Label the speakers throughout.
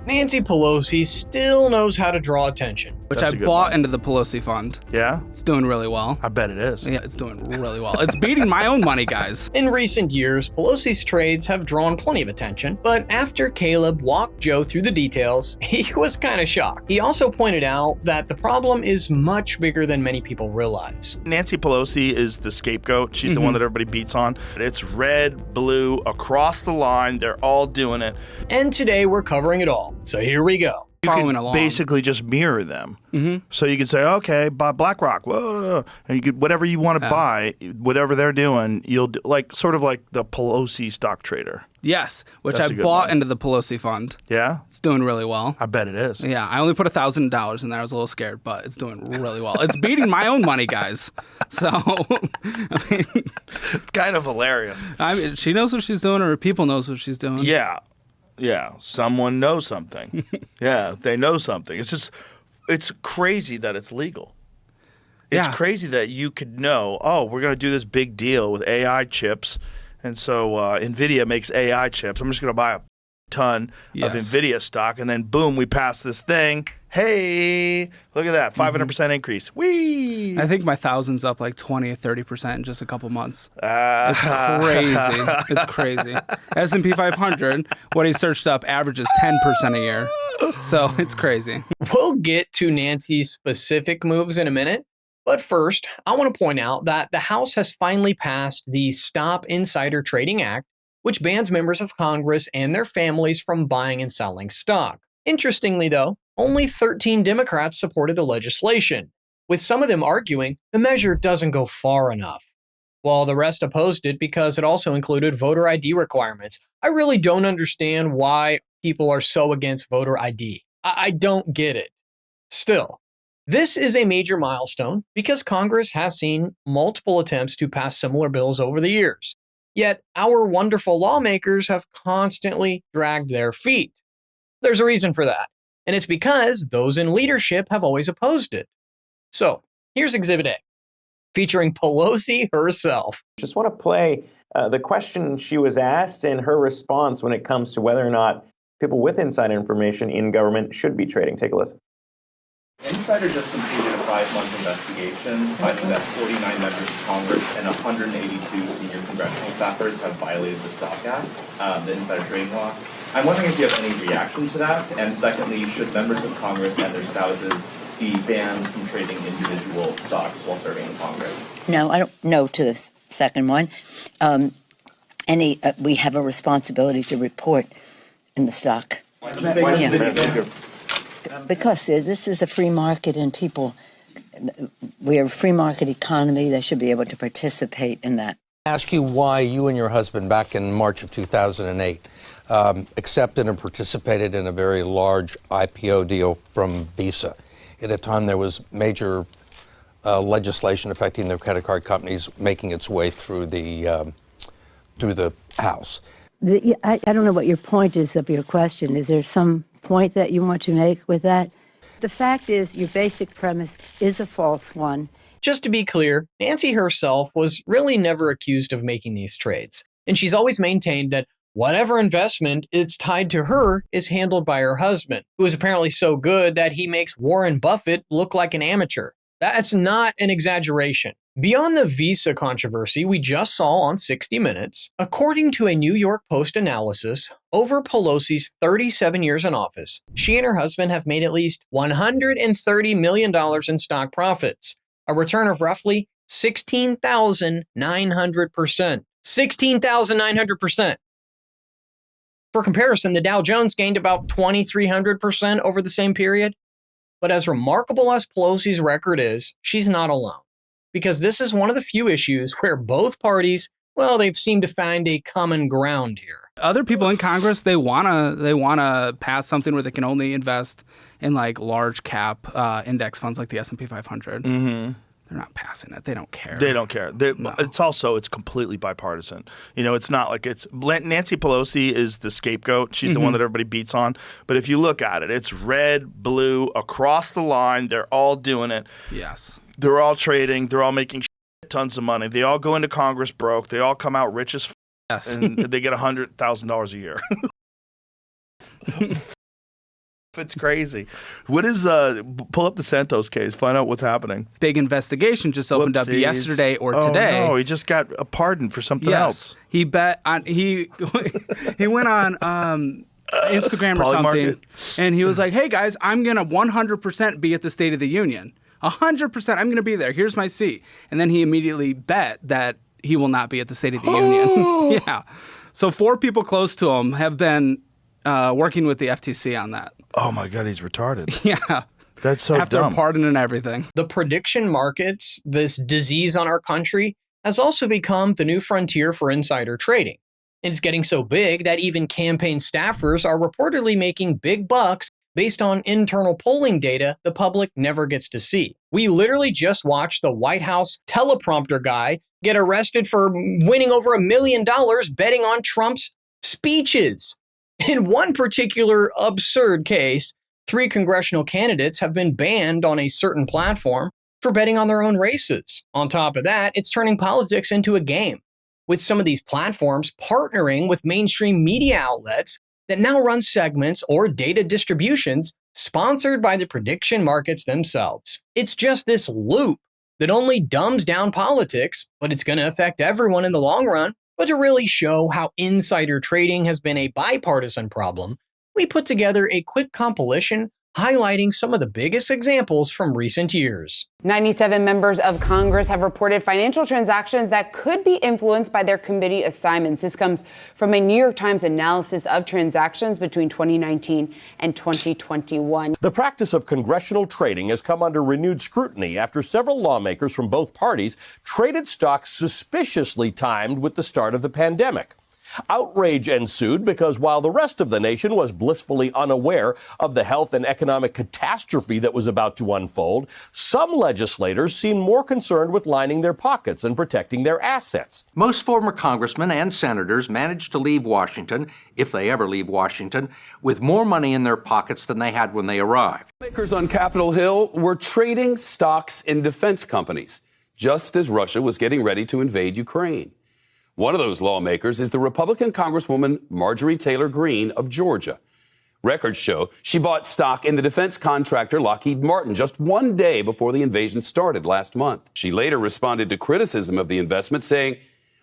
Speaker 1: Nancy Pelosi still knows how to draw attention.
Speaker 2: Which I bought into the Pelosi fund.
Speaker 3: Yeah?
Speaker 2: It's doing really well.
Speaker 3: I bet it is.
Speaker 2: Yeah, it's doing really well. It's beating my own money, guys.
Speaker 1: In recent years, Pelosi's trades have drawn plenty of attention, but after Caleb walked Joe through the details, he was kind of shocked. He also pointed out that the problem is much bigger than many people realize.
Speaker 3: Nancy Pelosi is the scapegoat. She's the one that everybody beats on. It's red, blue, across the line. They're all doing it.
Speaker 1: And today we're covering it all. So here we go.
Speaker 3: You
Speaker 2: Following
Speaker 3: can
Speaker 2: along.
Speaker 3: basically just mirror them. So you could say, okay, buy BlackRock, whoa, and you could whatever you want to buy, whatever they're doing, you'll do, like sort of like the Pelosi stock trader.
Speaker 2: Yes, which
Speaker 3: That's
Speaker 2: I
Speaker 3: a good
Speaker 2: bought
Speaker 3: one.
Speaker 2: into the Pelosi fund.
Speaker 3: Yeah,
Speaker 2: It's doing really well.
Speaker 3: I bet it is.
Speaker 2: Yeah, I only put $1,000 in there. I was a little scared, but it's doing really well. It's beating my own money, guys. So, I mean,
Speaker 3: It's kind of hilarious.
Speaker 2: she knows what she's doing, or people knows what she's doing.
Speaker 3: Yeah, someone knows something. Yeah, they know something. It's crazy that it's legal. It's
Speaker 2: Yeah.
Speaker 3: crazy that you could know, oh, we're going to do this big deal with AI chips. And so NVIDIA makes AI chips. I'm just going to buy a ton of NVIDIA stock. And then, boom, we pass this thing. Hey, look at that, 500% increase. Whee!
Speaker 2: I think my thousand's up like 20 or 30% in just a couple months. It's crazy. It's crazy. S&P 500, what he searched up, averages 10% a year. So it's crazy.
Speaker 1: We'll get to Nancy's specific moves in a minute. But first, I want to point out that the House has finally passed the Stop Insider Trading Act, which bans members of Congress and their families from buying and selling stock. Interestingly, though, only 13 Democrats supported the legislation, with some of them arguing the measure doesn't go far enough, while the rest opposed it because it also included voter ID requirements. I really don't understand why people are so against voter ID. I don't get it. Still, this is a major milestone because Congress has seen multiple attempts to pass similar bills over the years. Yet our wonderful lawmakers have constantly dragged their feet. There's a reason for that, and it's because those in leadership have always opposed it. So here's Exhibit A, featuring Pelosi herself.
Speaker 4: Just want to play the question she was asked and her response when it comes to whether or not people with insider information in government should be trading. Take a listen.
Speaker 5: Insider just completed a 5-month investigation finding that 49 members of Congress and 182 senior congressional staffers have violated the Stock Act, the insider trading law. I'm wondering if you have any reaction to that, and secondly, should members of Congress and their spouses be banned from trading individual stocks while serving in Congress?
Speaker 6: No, I don't know to the second one. We have a responsibility to report in the stock. Because this is a free market and we're a free market economy. They should be able to participate in that.
Speaker 7: Ask you why you and your husband back in March of 2008 accepted and participated in a very large IPO deal from Visa. At a time there was major legislation affecting the credit card companies making its way through the House.
Speaker 8: I don't know what your point is of your question. Is there some point that you want to make with that? The fact is, your basic premise is a false one.
Speaker 1: Just to be clear, Nancy herself was really never accused of making these trades, and she's always maintained that whatever investment is tied to her is handled by her husband, who is apparently so good that he makes Warren Buffett look like an amateur. That's not an exaggeration. Beyond the Visa controversy we just saw on 60 Minutes, according to a New York Post analysis, over Pelosi's 37 years in office, she and her husband have made at least $130 million in stock profits, a return of roughly 16,900%. 16,900%. For comparison, the Dow Jones gained about 2,300% over the same period. But as remarkable as Pelosi's record is, she's not alone. Because this is one of the few issues where both parties, well, they've seemed to find a common ground here.
Speaker 2: Other people in Congress, they wanna pass something where they can only invest in like large cap index funds like the S&P 500.
Speaker 3: Mm-hmm.
Speaker 2: They're not passing it. They don't care.
Speaker 3: They don't care.
Speaker 2: No.
Speaker 3: It's completely bipartisan. You know, it's not like Nancy Pelosi is the scapegoat. She's the one that everybody beats on. But if you look at it, it's red, blue, across the line. They're all doing it.
Speaker 2: Yes.
Speaker 3: They're all trading. They're all making tons of money. They all go into Congress broke. They all come out rich as
Speaker 2: Yes.
Speaker 3: and they get $100,000 a year. It's crazy. What is pull up the Santos case, find out what's happening.
Speaker 2: Big investigation just opened up yesterday or today.
Speaker 3: Oh no, he just got a pardon for something else.
Speaker 2: He bet on he went on Instagram or something, and he was like, "Hey guys, I'm gonna 100% be at the State of the Union. 100%, I'm gonna be there. Here's my seat." And then he immediately bet that he will not be at the State of the Union. Yeah. So 4 people close to him have been working with the FTC on that.
Speaker 3: Oh my God, he's retarded.
Speaker 2: Yeah.
Speaker 3: That's so
Speaker 2: After
Speaker 3: dumb.
Speaker 2: a pardon and everything.
Speaker 1: The prediction markets, this disease on our country, has also become the new frontier for insider trading. And it's getting so big that even campaign staffers are reportedly making big bucks based on internal polling data the public never gets to see. We literally just watched the White House teleprompter guy get arrested for winning over $1 million betting on Trump's speeches. In one particular absurd case, 3 congressional candidates have been banned on a certain platform for betting on their own races. On top of that, it's turning politics into a game, with some of these platforms partnering with mainstream media outlets that now run segments or data distributions sponsored by the prediction markets themselves. It's just this loop that only dumbs down politics, but it's going to affect everyone in the long run. But to really show how insider trading has been a bipartisan problem, we put together a quick compilation highlighting some of the biggest examples from recent years.
Speaker 9: 97 members of Congress have reported financial transactions that could be influenced by their committee assignments. This comes from a New York Times analysis of transactions between 2019 and 2021.
Speaker 10: The practice of congressional trading has come under renewed scrutiny after several lawmakers from both parties traded stocks suspiciously timed with the start of the pandemic. Outrage ensued because while the rest of the nation was blissfully unaware of the health and economic catastrophe that was about to unfold, some legislators seemed more concerned with lining their pockets and protecting their assets.
Speaker 7: Most former congressmen and senators managed to leave Washington, if they ever leave Washington, with more money in their pockets than they had when they arrived.
Speaker 11: Lawmakers on Capitol Hill were trading stocks in defense companies, just as Russia was getting ready to invade Ukraine. One of those lawmakers is the Republican Congresswoman Marjorie Taylor Greene of Georgia. Records show she bought stock in the defense contractor Lockheed Martin just one day before the invasion started last month. She later responded to criticism of the investment, saying,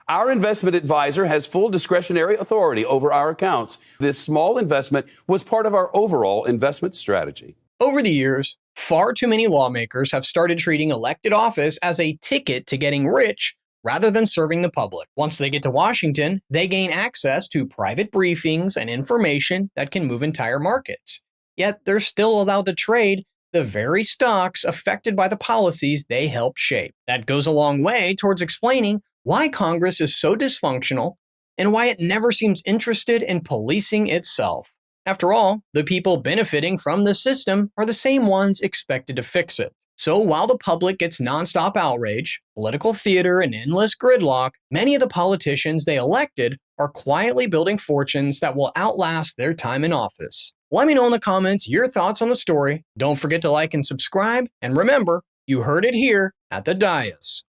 Speaker 11: "Our investment advisor has full discretionary authority over our accounts. This small investment was part of our overall investment strategy."
Speaker 1: Over the years, far too many lawmakers have started treating elected office as a ticket to getting rich rather than serving the public. Once they get to Washington, they gain access to private briefings and information that can move entire markets. Yet they're still allowed to trade the very stocks affected by the policies they help shape. That goes a long way towards explaining why Congress is so dysfunctional and why it never seems interested in policing itself. After all, the people benefiting from the system are the same ones expected to fix it. So while the public gets nonstop outrage, political theater, and endless gridlock, many of the politicians they elected are quietly building fortunes that will outlast their time in office. Let me know in the comments your thoughts on the story. Don't forget to like and subscribe. And remember, you heard it here at the Dais.